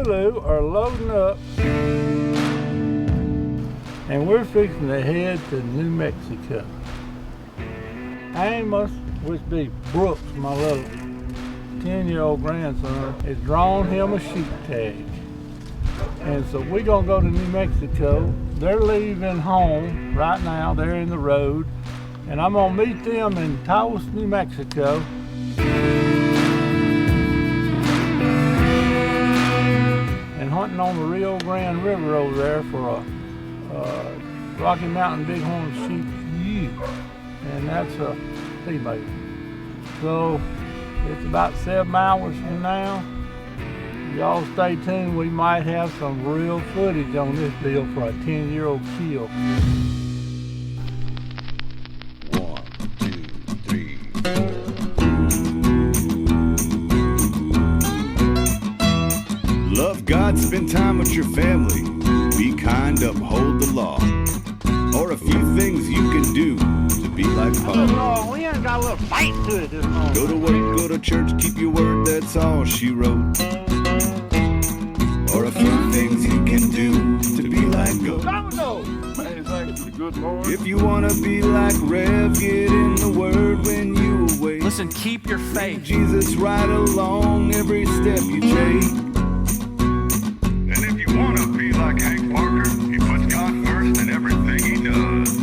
Lulu are loading up, and we're fixing to head to New Mexico. Amos, which be Brooks, my little 10-year-old grandson, has drawn him a sheep tag. And so we're gonna go to New Mexico. They're leaving home right now, they're in the road. And I'm gonna meet them in Taos, New Mexico. And hunting on the Rio Grande River over there for a Rocky Mountain Bighorn sheep ewe. And that's a female. So it's about 7 hours from now. Y'all stay tuned, we might have some real footage on this deal for a 10-year-old kill. 1, 2, 3. Love God, spend time with your family. Be kind, uphold the law. Or a few things you can do to be like Paul. We ain't got a little fight to it this morning. Go to work, go to church, keep your word, that's all she wrote. Or a few things you can do to be like God. If you want to be like Rev, get in the word when you awake. Listen, keep your faith. Jesus right along every step you take. And if you want to be like Hank Parker, he puts God first in everything he does.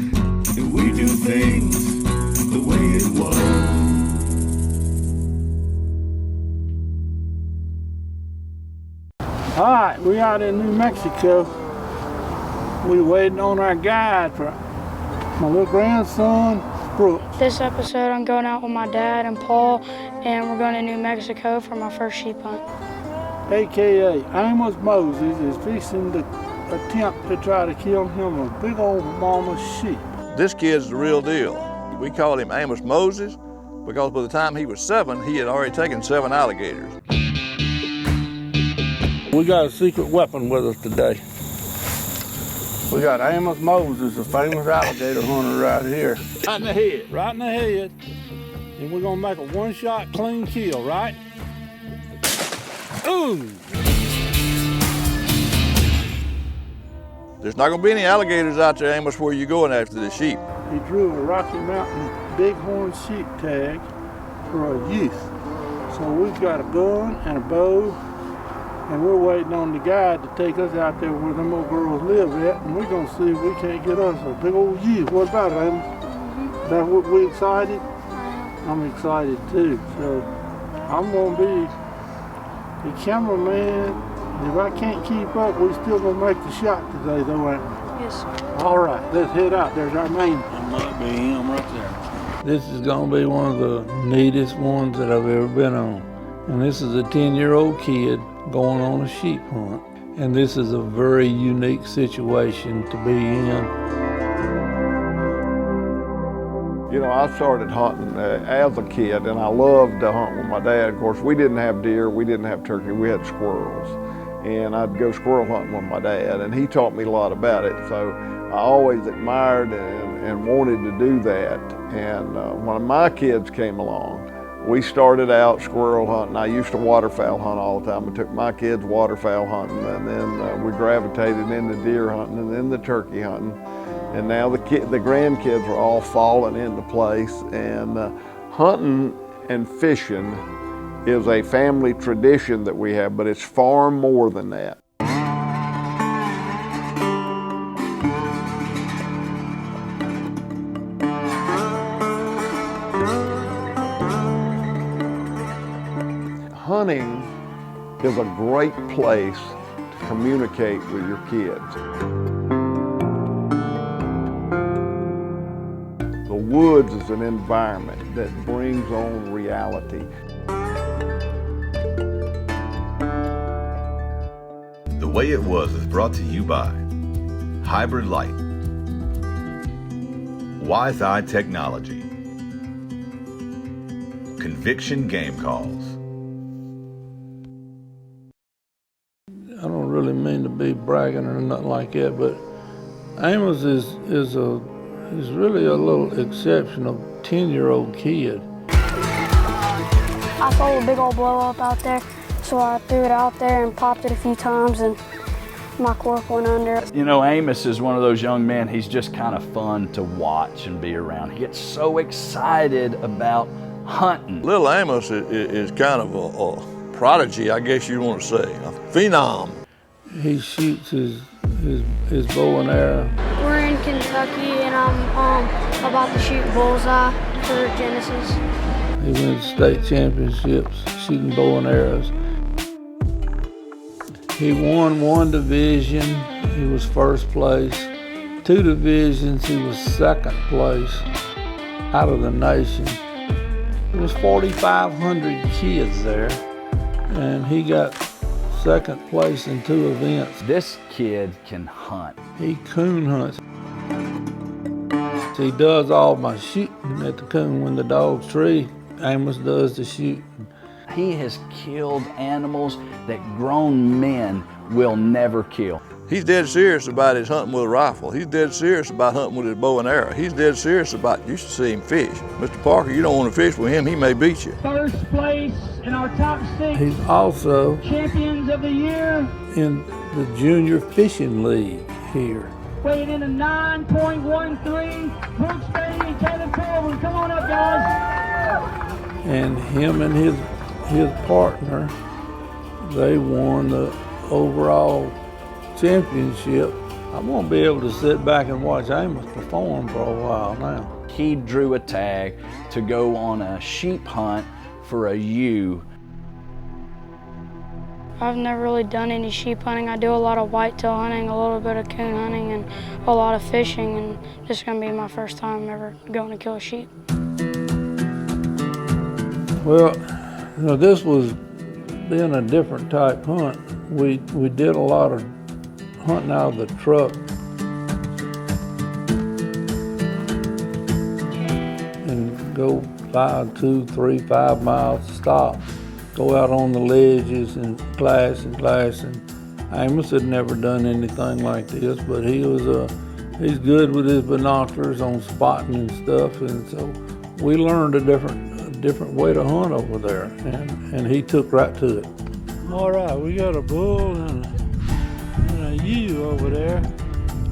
And we do things the way it was. All right, we out in New Mexico. We waiting on our guide for my little grandson, Brooks. This episode, I'm going out with my dad and Paul, and we're going to New Mexico for my first sheep hunt. AKA Amos Moses is fixing to attempt to try to kill him a big old mama sheep. This kid's the real deal. We called him Amos Moses because by the time he was 7, he had already taken 7 alligators. We got a secret weapon with us today. We got Amos Moses, a famous alligator hunter right here. Right in the head. Right in the head. And we're gonna make a one-shot clean kill, right? Ooh! There's not gonna be any alligators out there, Amos, where you going after the sheep. He drew a Rocky Mountain Bighorn sheep tag for a youth. So we've got a gun and a bow, and we're waiting on the guide to take us out there where them old girls live at, and we're gonna see if we can't get us a big old ewe. What about it, Amos? That what we excited? I'm excited too. So I'm gonna be the cameraman. If I can't keep up, we still gonna make the shot today though, ain't we? Yes, sir. All right, let's head out. There's our main. That might be him right there. This is gonna be one of the neatest ones that I've ever been on. And this is a 10-year-old kid going on a sheep hunt. And this is a very unique situation to be in. You know, I started hunting as a kid, and I loved to hunt with my dad. Of course, we didn't have deer, we didn't have turkey, we had squirrels. And I'd go squirrel hunting with my dad, and he taught me a lot about it. So I always admired and wanted to do that. And when my kids came along, we started out squirrel hunting. I used to waterfowl hunt all the time. I took my kids waterfowl hunting, and then we gravitated into deer hunting and then the turkey hunting. And now the grandkids are all falling into place. And hunting and fishing is a family tradition that we have, but it's far more than that. Hunting is a great place to communicate with your kids. The woods is an environment that brings on reality. The Way It Was is brought to you by Hybrid Light, Wise Eye Technology, Conviction Game Calls. I don't really mean to be bragging or nothing like that, but Amos is really a little exceptional 10-year-old kid. I saw a big old blow up out there, So I threw it out there and popped it a few times, and my cork went under. You know, Amos is one of those young men, he's just kind of fun to watch and be around. He gets so excited about hunting. Little Amos is kind of a prodigy, I guess you want to say, a phenom. He shoots his bow and arrow. We're in Kentucky, and I'm about to shoot bullseye for Genesis. He wins state championships shooting bow and arrows. He won 1 division, he was first place. 2 divisions, he was second place out of the nation. There was 4,500 kids there, and he got second place in 2 events. This kid can hunt. He coon hunts. He does all my shooting at the coon when the dogs tree. Amos does the shooting. He has killed animals that grown men will never kill. He's dead serious about his hunting with a rifle. He's dead serious about hunting with his bow and arrow. He's dead serious about, you should see him fish. Mr. Parker, you don't want to fish with him, he may beat you. First place in our top 6. He's also champions of the year in the junior fishing league here. Weighing in a 9.13. Brooks Bailey, Caleb Colvin, come on up, guys. And him and his partner, they won the overall championship. I won't be able to sit back and watch Amos perform for a while now. He drew a tag to go on a sheep hunt for a ewe. I've never really done any sheep hunting. I do a lot of whitetail hunting, a little bit of coon hunting, and a lot of fishing, and this is gonna be my first time ever going to kill a sheep. Well, you know, this was being a different type hunt. We did a lot of hunting out of the truck. And go 5, 2, 3, 5 miles, stop. Go out on the ledges and glass. And Amos had never done anything like this, but he's good with his binoculars on spotting and stuff, and so we learned a different way to hunt over there, and he took right to it. All right, we got a bull and a ewe over there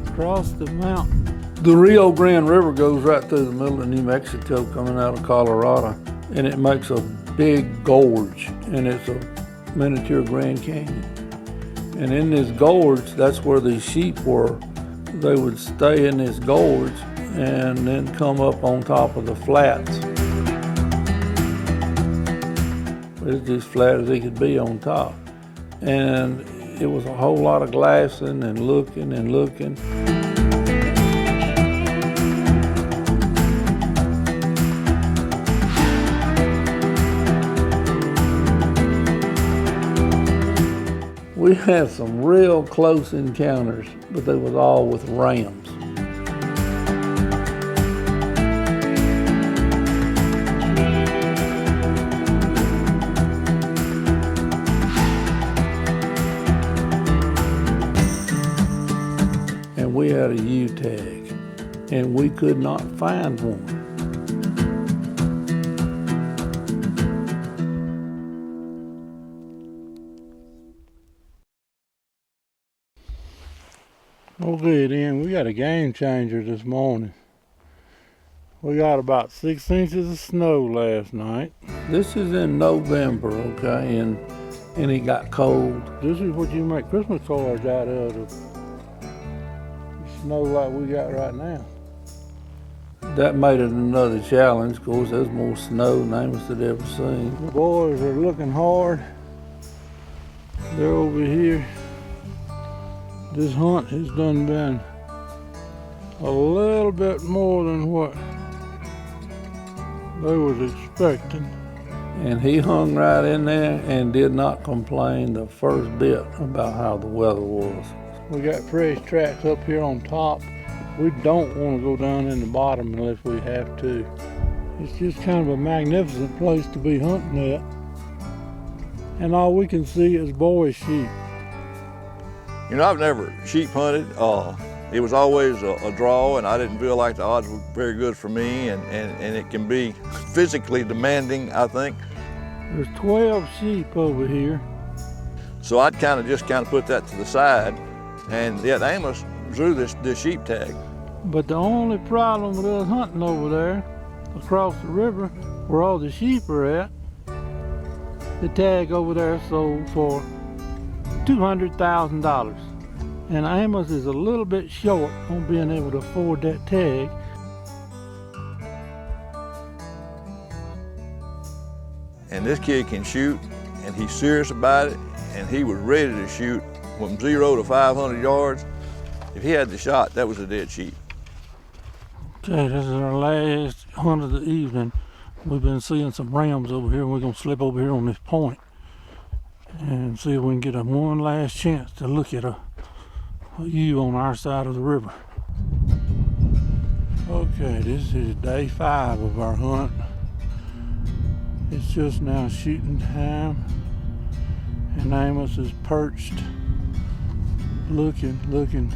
across the mountain. The Rio Grande River goes right through the middle of New Mexico coming out of Colorado, and it makes a big gorge, and it's a miniature Grand Canyon. And in this gorge, that's where these sheep were. They would stay in this gorge and then come up on top of the flats. It's as flat as it could be on top. And it was a whole lot of glassing and looking and looking. We had some real close encounters, but they was all with rams. And we had a U tag, and we could not find one. Okay then, we got a game changer this morning. We got about 6 inches of snow last night. This is in November, okay, and it got cold. This is what you make Christmas cards out of snow like we got right now. That made it another challenge. Of course, there's more snow than Amos had ever seen. The boys are looking hard. They're over here. This hunt has done been a little bit more than what they was expecting. And he hung right in there and did not complain the first bit about how the weather was. We got fresh tracks up here on top. We don't want to go down in the bottom unless we have to. It's just kind of a magnificent place to be hunting at. And all we can see is boy sheep. You know, I've never sheep hunted. It was always a draw, and I didn't feel like the odds were very good for me, and it can be physically demanding, I think. There's 12 sheep over here, So I'd just put that to the side, and yet Amos drew this sheep tag. But the only problem with us hunting over there, across the river, where all the sheep are at, the tag over there sold for $200,000. And Amos is a little bit short on being able to afford that tag. And this kid can shoot, and he's serious about it, and he was ready to shoot from 0 to 500 yards. If he had the shot, that was a dead sheep. Okay, this is our last hunt of the evening. We've been seeing some rams over here, and we're gonna slip over here on this point and see if we can get one last chance to look at a ewe on our side of the river. Okay, this is day 5 of our hunt. It's just now shooting time, and Amos is perched, looking.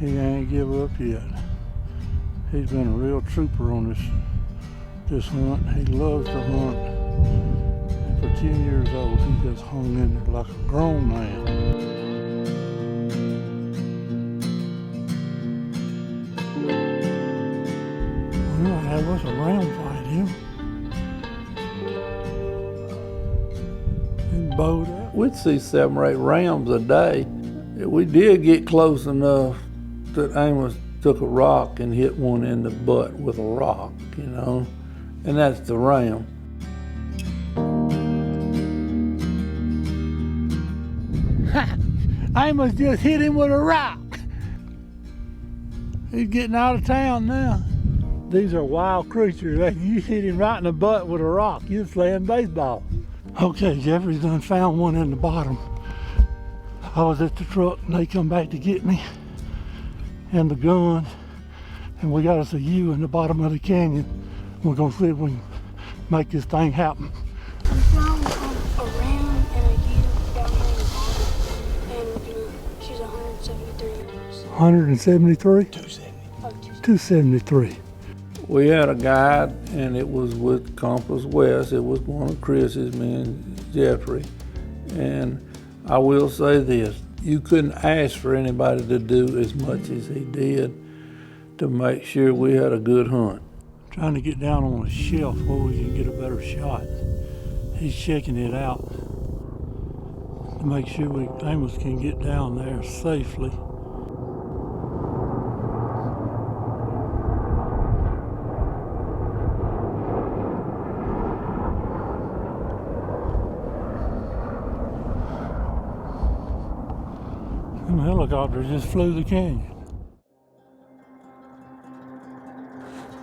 He ain't give up yet. He's been a real trooper on this hunt. He loves to hunt. And for 10 years old, he just hung in there like a grown man. Well, that was a ram fight, him. And bowed up. We'd see 7 or 8 rams a day. We did get close enough that Amos took a rock and hit one in the butt with a rock, you know, and that's the ram. Amos just hit him with a rock. He's getting out of town now. These are wild creatures. You hit him right in the butt with a rock, you're playing baseball. Okay, Jeffrey's done found one in the bottom. I was at the truck and they come back to get me and the gun, and we got us a ewe in the bottom of the canyon. We're gonna see if we can make this thing happen. We found a ram and a ewe down here in the bottom, and she's 173 years. 173? 270. 273. We had a guide, and it was with Compass West. It was one of Chris's men, Jeffrey. And I will say this, you couldn't ask for anybody to do as much as he did to make sure we had a good hunt. Trying to get down on a shelf where we can get a better shot. He's checking it out to make sure Amos can get down there safely. The helicopter just flew the canyon.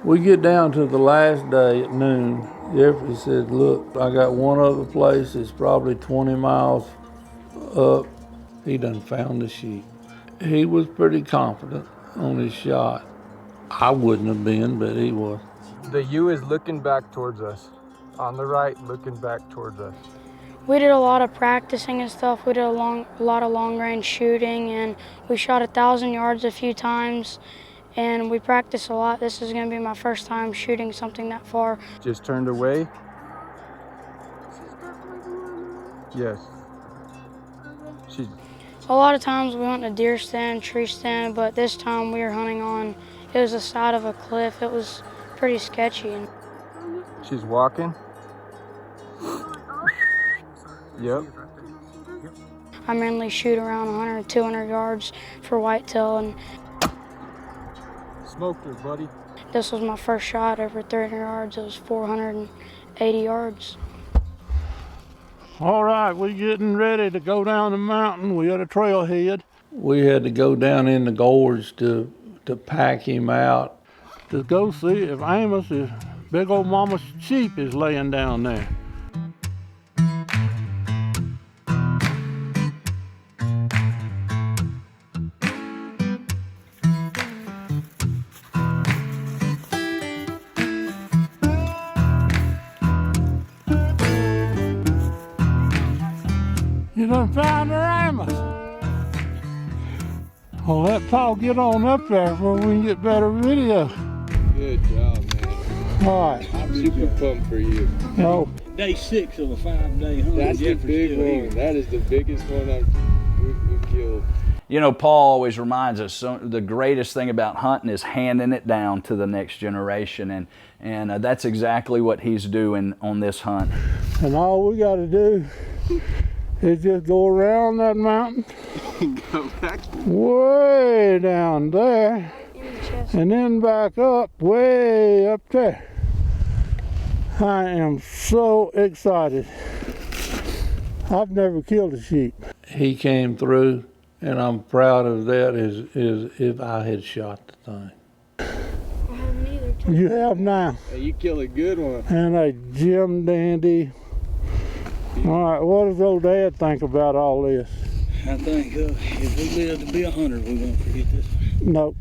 We get down to the last day at noon. Jeffrey said, look, I got one other place. It's probably 20 miles up. He done found the sheep. He was pretty confident on his shot. I wouldn't have been, but he was. The ewe is looking back towards us. On the right, looking back towards us. We did a lot of practicing and stuff. We did a lot of long-range shooting, and we shot 1,000 yards a few times, and we practiced a lot. This is going to be my first time shooting something that far. Just turned away. Yes. A lot of times we hunt a deer stand, tree stand, but this time we were hunting on, it was the side of a cliff. It was pretty sketchy. She's walking. Yep. I mainly shoot around 100, 200 yards for whitetail, and smoked her, buddy. This was my first shot over 300 yards. It was 480 yards. All right, we're getting ready to go down the mountain. We had a trailhead. We had to go down in the gorge to pack him out, to go see if Amos' big old mama sheep is laying down there. You done found her, Amos. Well, let Paul get on up there where we can get better video. Good job, man. All right. I'm super pumped for you. Oh, day 6 of a 5-day hunt. That's the big one. That is the biggest one we've killed. You know, Paul always reminds us the greatest thing about hunting is handing it down to the next generation, and that's exactly what he's doing on this hunt. And all we got to do is just go around that mountain, Go back. way down there, and then back up, way up there. I am so excited. I've never killed a sheep. He came through, and I'm proud of that as if I had shot the thing. I haven't either. You have now. Hey, you kill a good one. And a Jim Dandy. All right, what does old Dad think about all this? I think if we live to be 100, we're going to forget this. No.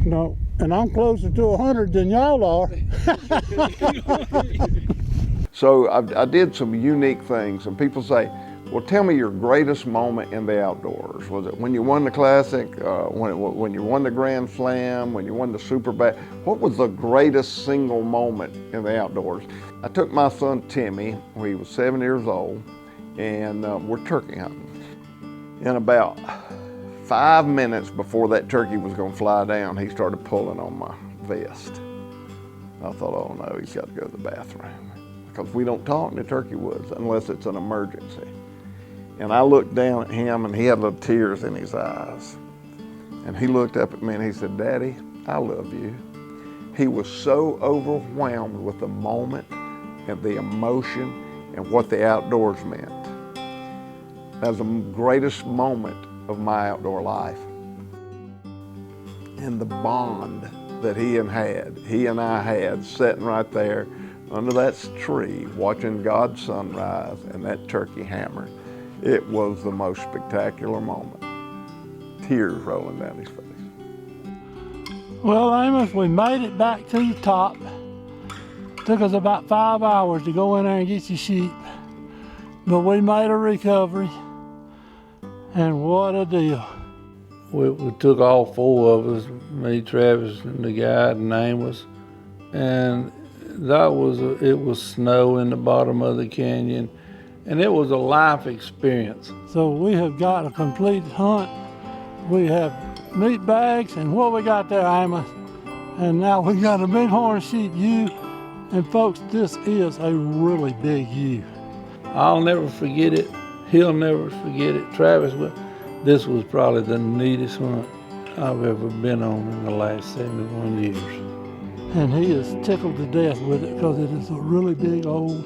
No. And I'm closer to 100 than y'all are. So I did some unique things, and people say, well, tell me your greatest moment in the outdoors. Was it when you won the Classic, when you won the Grand Slam, when you won the Super Bat? What was the greatest single moment in the outdoors? I took my son Timmy, when he was 7 years old, and we're turkey hunting. And about 5 minutes before that turkey was going to fly down, he started pulling on my vest. I thought, oh no, he's got to go to the bathroom. Because we don't talk in the turkey woods unless it's an emergency. And I looked down at him, and he had little tears in his eyes. And he looked up at me and he said, Daddy, I love you. He was so overwhelmed with the moment and the emotion and what the outdoors meant. That was the greatest moment of my outdoor life. And the bond that he and I had sitting right there under that tree watching God's sunrise and that turkey hammer. It was the most spectacular moment. Tears rolling down his face. Well, Amos, we made it back to the top. Took us about 5 hours to go in there and get your sheep. But we made a recovery. And what a deal. We took all 4 of us, me, Travis, and the guide, and Amos, and it was snow in the bottom of the canyon, and it was a life experience. So we have got a complete hunt. We have meat bags, and what we got there, Amos? And now we got a bighorn sheep ewe, and folks, this is a really big ewe. I'll never forget it. He'll never forget it. Travis will. This was probably the neatest hunt I've ever been on in the last 71 years. And he is tickled to death with it because it is a really big old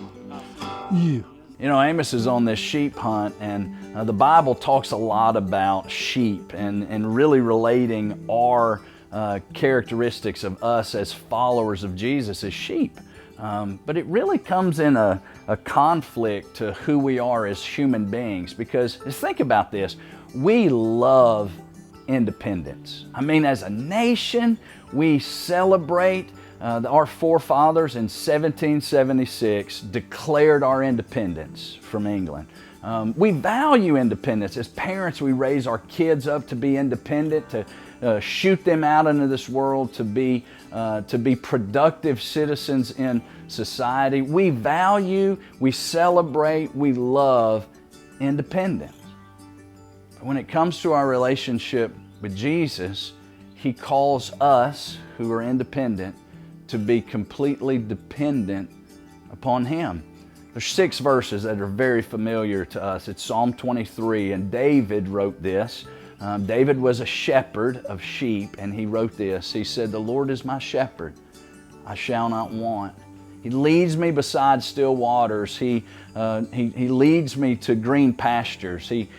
ewe. You know, Amos is on this sheep hunt, and the Bible talks a lot about sheep and really relating our characteristics of us as followers of Jesus as sheep. But it really comes in a conflict to who we are as human beings, because just think about this. We love independence. I mean, as a nation, we celebrate our forefathers in 1776 declared our independence from England. We value independence. As parents, we raise our kids up to be independent, to shoot them out into this world, to be productive citizens in society. We value, we celebrate, we love independence. But when it comes to our relationship with Jesus, He calls us who are independent to be completely dependent upon Him. There's 6 verses that are very familiar to us. It's Psalm 23, and David wrote this. David was a shepherd of sheep, and he wrote this. He said, "The Lord is my shepherd, I shall not want. He leads me beside still waters. He leads me to green pastures. He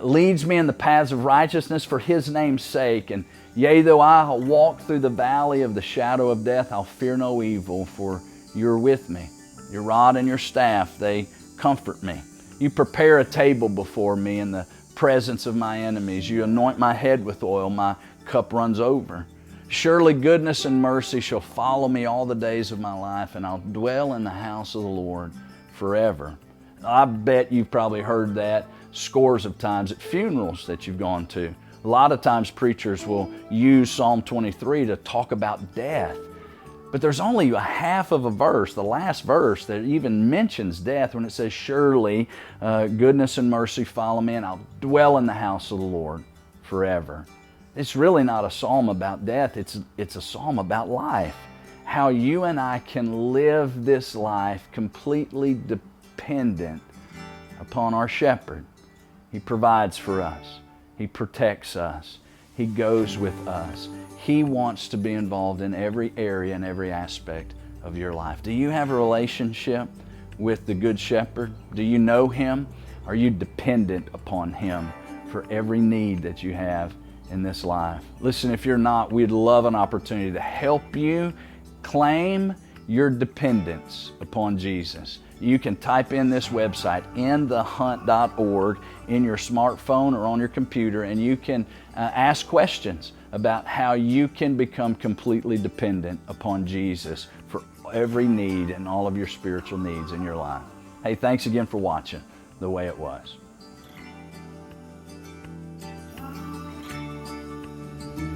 leads me in the paths of righteousness for His name's sake. And yea, though I walk through the valley of the shadow of death, I'll fear no evil, for You're with me. Your rod and Your staff, they comfort me. You prepare a table before me in the presence of my enemies. You anoint my head with oil, my cup runs over. Surely goodness and mercy shall follow me all the days of my life, and I'll dwell in the house of the Lord forever." I bet you've probably heard that scores of times at funerals that you've gone to. A lot of times preachers will use Psalm 23 to talk about death. But there's only a half of a verse, the last verse, that even mentions death when it says, surely goodness and mercy follow me, and I'll dwell in the house of the Lord forever. It's really not a psalm about death, it's a psalm about life. How you and I can live this life completely dependent upon our shepherd. He provides for us. He protects us. He goes with us. He wants to be involved in every area and every aspect of your life. Do you have a relationship with the Good Shepherd? Do you know Him? Are you dependent upon Him for every need that you have in this life? Listen, if you're not, we'd love an opportunity to help you claim your dependence upon Jesus. You can type in this website, inthehunt.org, in your smartphone or on your computer, and you can ask questions about how you can become completely dependent upon Jesus for every need and all of your spiritual needs in your life. Hey, thanks again for watching The Way It Was.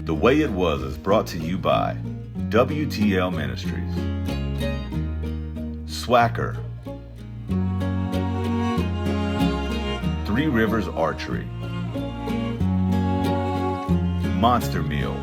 The Way It Was is brought to you by WTL Ministries, Swacker, Three Rivers Archery, Monster Meal,